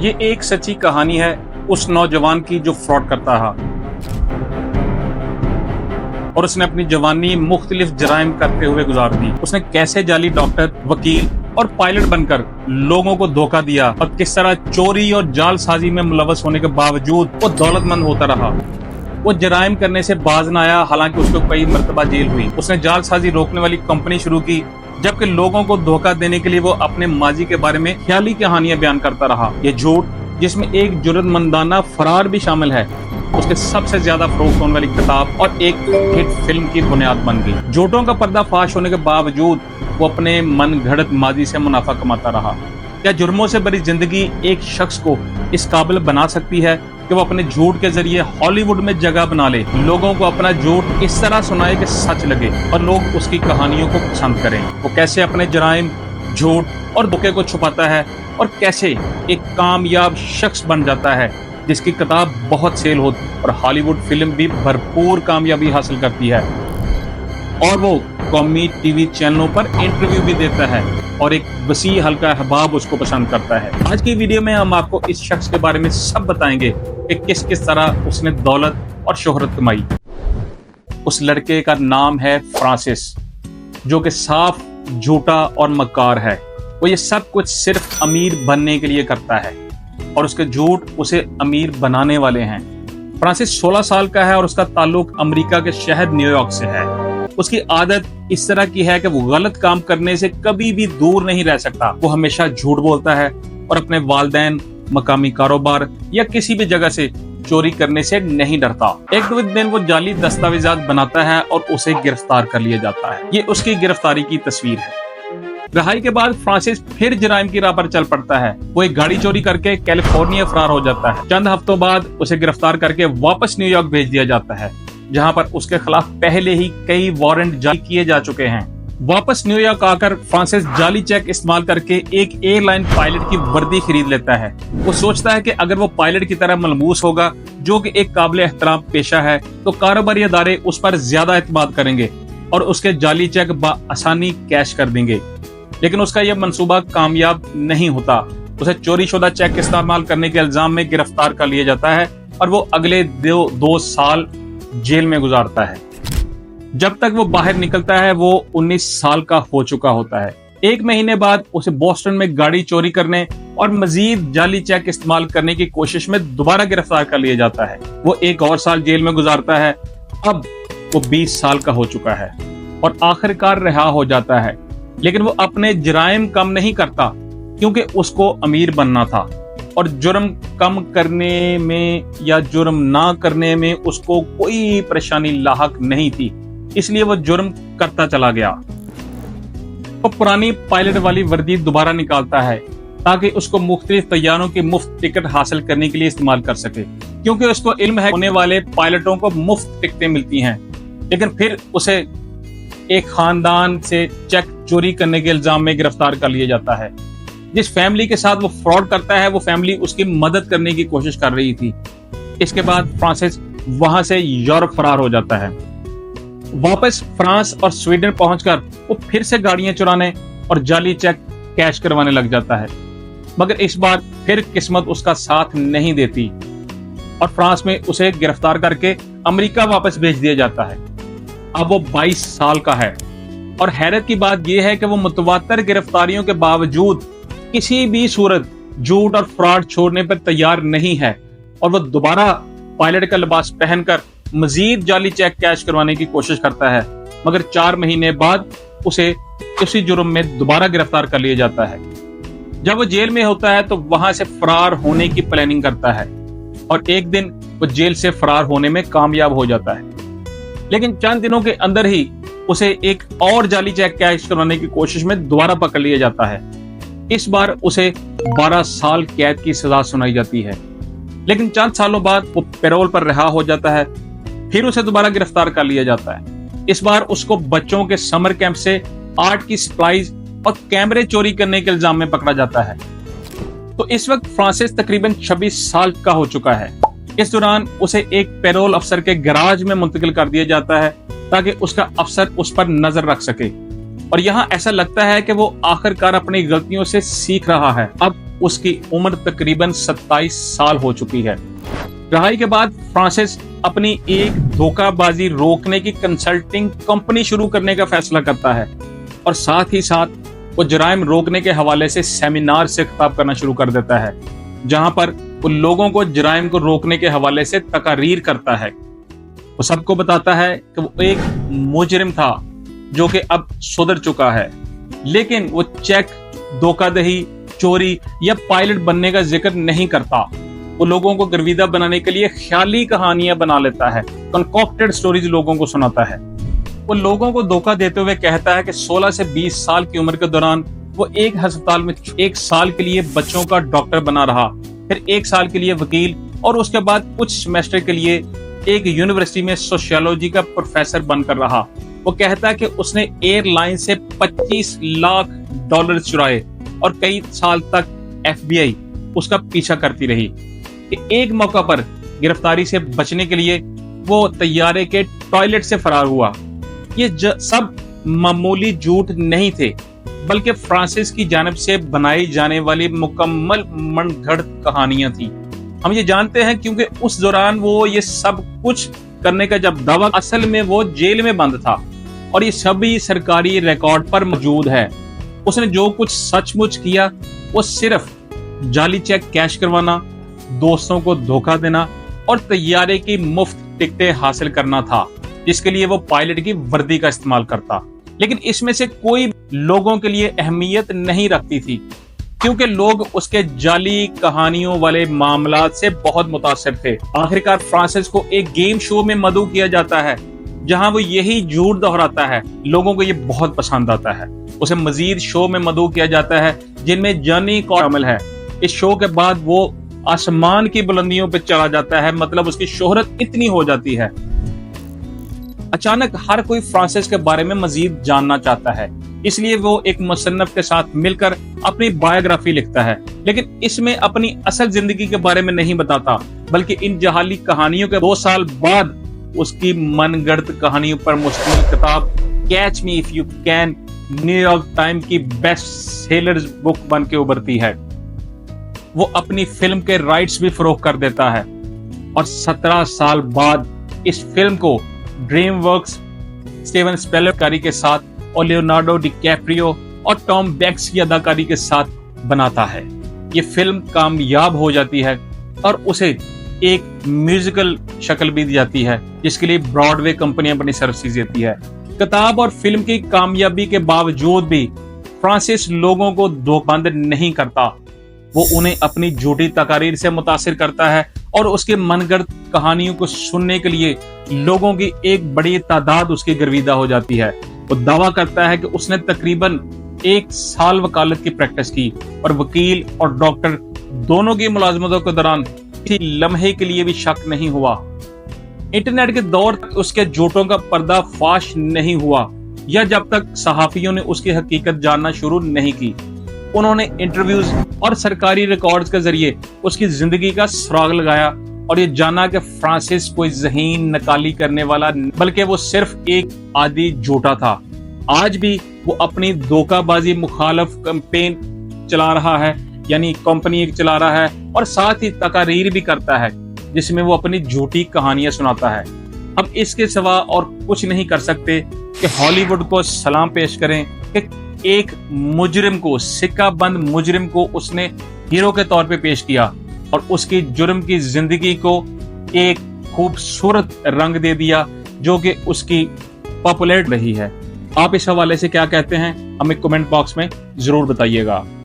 ये एक सच्ची कहानी है उस नौजवान की जो फ्रॉड करता रहा और उसने अपनी जवानी मुख्तलिफ जराइम करते हुए गुजार दी। उसने कैसे जाली डॉक्टर, वकील और पायलट बनकर लोगों को धोखा दिया और किस तरह चोरी और जालसाजी में मुलव्वस होने के बावजूद वो दौलतमंद होता रहा। वो जराइम करने से बाज न आया, हालांकि उसको कई मर्तबा जेल हुई। उसने जालसाजी रोकने वाली कंपनी शुरू की, जबकि लोगों को धोखा देने के लिए वो अपने माजी के बारे में ख्याली कहानियां बयान करता रहा। ये झूठ, जिसमें एक जुर्ममंदाना फरार भी शामिल है, उसके सबसे ज्यादा फरोख्त होने वाली किताब और एक हिट फिल्म की बुनियाद बन गई। झूठों का पर्दाफाश होने के बावजूद वो अपने मन घड़त माजी से मुनाफा कमाता रहा। क्या जुर्मों से भरी जिंदगी एक शख्स को इस काबिल बना सकती है कि वो अपने झूठ के जरिए हॉलीवुड में जगह बना ले, लोगों को अपना झूठ इस तरह सुनाए कि सच लगे और लोग उसकी कहानियों को पसंद करें? वो कैसे अपने जराइम, झूठ और धोखे को छुपाता है और कैसे एक कामयाब शख्स बन जाता है जिसकी किताब बहुत सेल होती और हॉलीवुड फिल्म भी भरपूर कामयाबी हासिल करती है और वो कौमी टीवी चैनलों पर इंटरव्यू भी देता है और एक वसी हल्का अहबाब उसको पसंद करता है। आज की वीडियो में हम आपको इस शख्स के बारे में सब बताएंगे कि किस किस तरह उसने दौलत और शोहरत कमाई। उस लड़के का नाम है फ्रांसिस, जो कि साफ झूठा और मक्कार है। वो ये सब कुछ सिर्फ अमीर बनने के लिए करता है और उसके झूठ उसे अमीर बनाने वाले हैं। फ्रांसिस 16 साल का है और उसका ताल्लुक अमेरिका के शहर न्यूयॉर्क से है। उसकी आदत इस तरह की है कि वो गलत काम करने से कभी भी दूर नहीं रह सकता। वो हमेशा झूठ बोलता है और अपने वालिदैन, मकामी कारोबार या किसी भी जगह से चोरी करने से नहीं डरता। एक दो दिन वो जाली दस्तावेजात बनाता है और उसे गिरफ्तार कर लिया जाता है। ये उसकी गिरफ्तारी की तस्वीर है। रिहाई के बाद फ्रांसिस फिर जराइम की राह पर चल पड़ता है। वो एक गाड़ी चोरी करके कैलिफोर्निया फरार हो जाता है। चंद हफ्तों बाद उसे गिरफ्तार करके वापस न्यूयॉर्क भेज दिया जाता है, जहां पर उसके खिलाफ पहले ही कई वारंट जारी किए जा चुके हैं। वापस न्यूयॉर्क आकर फ्रांसिस जाली चेक इस्तेमाल करके एक एयरलाइन पायलट की वर्दी खरीद लेता है। वो सोचता है कि अगर वो पायलट की तरह मलबूस होगा, जो कि एक काबिल एहतराम पेशा है, तो कारोबारी अदारे उस पर ज्यादा एतमाद करेंगे और उसके जाली चेक आसानी कैश कर देंगे। लेकिन उसका यह मंसूबा कामयाब नहीं होता। उसे चोरी शुदा चेक इस्तेमाल करने के इल्जाम में गिरफ्तार कर लिया जाता है और वो अगले दो साल जेल में गुजारता है। जब तक वो बाहर निकलता है वो 19 साल का हो चुका होता है। एक महीने बाद उसे बोस्टन में गाड़ी चोरी करने और मजीद जाली चेक इस्तेमाल करने की कोशिश में दोबारा गिरफ्तार कर लिया जाता है। वो एक और साल जेल में गुजारता है। अब वो 20 साल का हो चुका है और आखिरकार रिहा हो जाता है। लेकिन वो अपने जराइम कम नहीं करता, क्योंकि उसको अमीर बनना था और जुर्म कम करने में या जुर्म ना करने में उसको कोई परेशानी लाहक नहीं थी, इसलिए वो जुर्म करता चला गया। वो पुरानी पायलट वाली वर्दी दोबारा निकालता है ताकि उसको मुख्तलिफ तैयारों की मुफ्त टिकट हासिल करने के लिए इस्तेमाल कर सके, क्योंकि उसको इल्म है होने वाले पायलटों को मुफ्त टिकटें मिलती हैं। लेकिन फिर उसे एक खानदान से चेक चोरी करने के इल्जाम में गिरफ्तार कर लिया जाता है। जिस फैमिली के साथ वो फ्रॉड करता है, वो फैमिली उसकी मदद करने की कोशिश कर रही थी। इसके बाद फ्रांसिस वहां से यूरोप फरार हो जाता है। वापस फ्रांस और स्वीडन पहुंचकर वो फिर से गाड़ियां चुराने और जाली चेक कैश करवाने लग जाता है, मगर इस बार फिर किस्मत उसका साथ नहीं देती और फ्रांस में उसे गिरफ्तार करके अमेरिका वापस भेज दिया जाता है। अब वो 22 साल का है और हैरत की बात यह है कि वो मुतवातर गिरफ्तारियों के बावजूद किसी भी सूरत झूठ और फ्रॉड छोड़ने पर तैयार नहीं है और वो दोबारा पायलट का लिबास पहनकर मजीद जाली चेक कैश करवाने की कोशिश करता है, मगर 4 महीने बाद उसे उसी जुर्म में दोबारा गिरफ्तार कर लिया जाता है। जब वो जेल में होता है तो वहां से फरार होने की प्लानिंग करता है और एक दिन वो जेल से फरार होने में कामयाब हो जाता है। लेकिन चंद दिनों के अंदर ही उसे एक और जाली चेक कैश करवाने की कोशिश में दोबारा पकड़ लिया जाता है। इस बार उसे 12 साल कैद की सजा सुनाई जाती है, लेकिन चंद सालों बाद वो पैरोल पर रिहा हो जाता है। फिर उसे दोबारा गिरफ्तार कर लिया जाता है। इस बार उसको बच्चों के समर कैंप से आर्ट की सप्लाईज और कैमरे चोरी करने के इल्जाम में पकड़ा जाता है। तो इस वक्त फ्रांसिस तकरीबन 26 साल का हो चुका है। इस दौरान उसे एक पैरोल अफसर के गैराज में मुंतकिल कर दिया जाता है ताकि उसका अफसर उस पर नजर रख सके। और यहाँ ऐसा लगता है कि वो आखिरकार अपनी गलतियों से सीख रहा है। अब उसकी उम्र तकरीबन 27 साल हो चुकी है। रहाई के बाद फ्रांसिस अपनी एक धोखाबाजी रोकने की कंसल्टिंग कंपनी शुरू करने का फैसला करता है और साथ ही साथ वो जराइम रोकने के हवाले से सेमिनार से खिताब करना शुरू कर देता है, जहां पर वो लोगों को जराइम को रोकने के हवाले से तकारीर करता है। वो सबको बताता है कि वो एक मुजरिम था जो कि अब सुधर चुका है, लेकिन वो चेक, धोखाधड़ी, चोरी या पायलट बनने का जिक्र नहीं करता। वो लोगों को गर्विदा बनाने के लिए ख्याली कहानियां बना लेता है, कंकॉक्टेड स्टोरीज लोगों को सुनाता है। वो लोगों को धोखा देते हुए कहता है कि 16 से 20 साल की उम्र के दौरान वो एक अस्पताल में 1 साल के लिए बच्चों का डॉक्टर बना रहा, फिर 1 साल के लिए वकील और उसके बाद कुछ सेमेस्टर के लिए एक यूनिवर्सिटी में सोशियोलॉजी का प्रोफेसर बनकर रहा। वो कहता है कि उसने एयरलाइन से $25 लाख चुराए और कई साल तक FBI उसका पीछा करती रही। कि एक मौका पर गिरफ्तारी से बचने के लिए वो तैयारे के टॉयलेट से फरार हुआ। ये सब मामूली झूठ नहीं थे, बल्कि फ्रांसिस की जानिब से बनाई जाने वाली मुकम्मल मनगढ़ंत कहानियां थी। हम ये जानते हैं क्योंकि उस दौरान वो ये सब कुछ करने का जब दावा, असल में वो जेल में बंद था और ये सभी सरकारी रिकॉर्ड पर मौजूद है। उसने जो कुछ सचमुच किया वो सिर्फ जाली चेक कैश करवाना, दोस्तों को धोखा देना और तैयारे की मुफ्त टिकटें हासिल करना था, जिसके लिए वो पायलट की वर्दी का इस्तेमाल करता। लेकिन इसमें से कोई लोगों के लिए अहमियत नहीं रखती थी, क्योंकि लोग उसके जाली कहानियों वाले मामलात से बहुत मुतासिर थे। आखिरकार फ्रांसिस को एक गेम शो में मदऊ किया जाता है, जहां वो यही झूठ दोहराता है। लोगों को ये बहुत पसंद आता है। उसे मजीद शो में मदऊ किया जाता है, जिनमें जॉनी कॉ शामिल है। इस शो के बाद वो आसमान की बुलंदियों पे चला जाता है, मतलब उसकी शोहरत इतनी हो जाती है। अचानक हर कोई फ्रांसिस के बारे में मजीद जानना चाहता है, इसलिए वो एक मुसन्नफ के साथ मिलकर अपनी बायोग्राफी लिखता है, लेकिन इसमें अपनी असल जिंदगी के बारे में नहीं बताता, बल्कि इन जहाली कहानियों के 2 साल बाद उसकी मनगढ़ंत कहानियों पर मुश्तमिल किताब catch me if you can New York time की बेस्ट सेलर्स बुक बन के उभरती है। वो अपनी फिल्म के राइट्स भी फरोख्त कर देता है और 17 साल बाद इस फिल्म को ड्रीम वर्क्स, स्टीवन स्पिलबर्ग के साथ और लियोनार्डो डिकैप्रियो और टॉम बैंक्स की अदाकारी के साथ बनाता है। ये फिल्म कामयाब हो जाती है और उसे एक म्यूजिकल शक्ल भी दी जाती है, जिसके लिए ब्रॉडवे कंपनियां अपनी सर्विसेज देती है। किताब और फिल्म की कामयाबी के बावजूद भी फ्रांसिस लोगों को धोखाबंद नहीं करता। वो उन्हें अपनी झूठी तकारीर से मुतासिर करता है और उसके मनगढ़ंत कहानियों को सुनने के लिए लोगों की एक बड़ी तादाद उसकी गर्विदा हो जाती है। वो दावा करता है कि उसने तकरीबन 1 साल वकालत की प्रैक्टिस की और वकील और डॉक्टर दोनों की मुलाजमतों के दौरान किसी लम्हे के लिए भी शक नहीं हुआ। इंटरनेट के दौर तक उसके झूठों का पर्दा फाश नहीं हुआ, या जब तक सहाफियों ने उसकी हकीकत जानना शुरू नहीं की। उन्होंने इंटरव्यूज और सरकारी रिकॉर्ड्स के जरिए उसकी जिंदगी का सुराग लगाया और ये जाना कि फ्रांसिस कोई ज़हीन नकाली करने वाला, बल्कि वो सिर्फ एक आदि झूठा था। आज भी वो अपनी धोखाबाजी मुखालफ कैंपेन चला रहा है, यानी कंपनी चला रहा है, और साथ ही तकारीर भी करता है जिसमें वो अपनी झूठी कहानियां सुनाता है। हम इसके सिवा और कुछ नहीं कर सकते कि हॉलीवुड को सलाम पेश करें कि एक मुजरिम को, सिक्का बंद मुजरिम को उसने हीरो के तौर पे पेश किया और उसकी जुर्म की जिंदगी को एक खूबसूरत रंग दे दिया, जो कि उसकी पॉपुलर रही है। आप इस हवाले से क्या कहते हैं, हमें कमेंट बॉक्स में जरूर बताइएगा।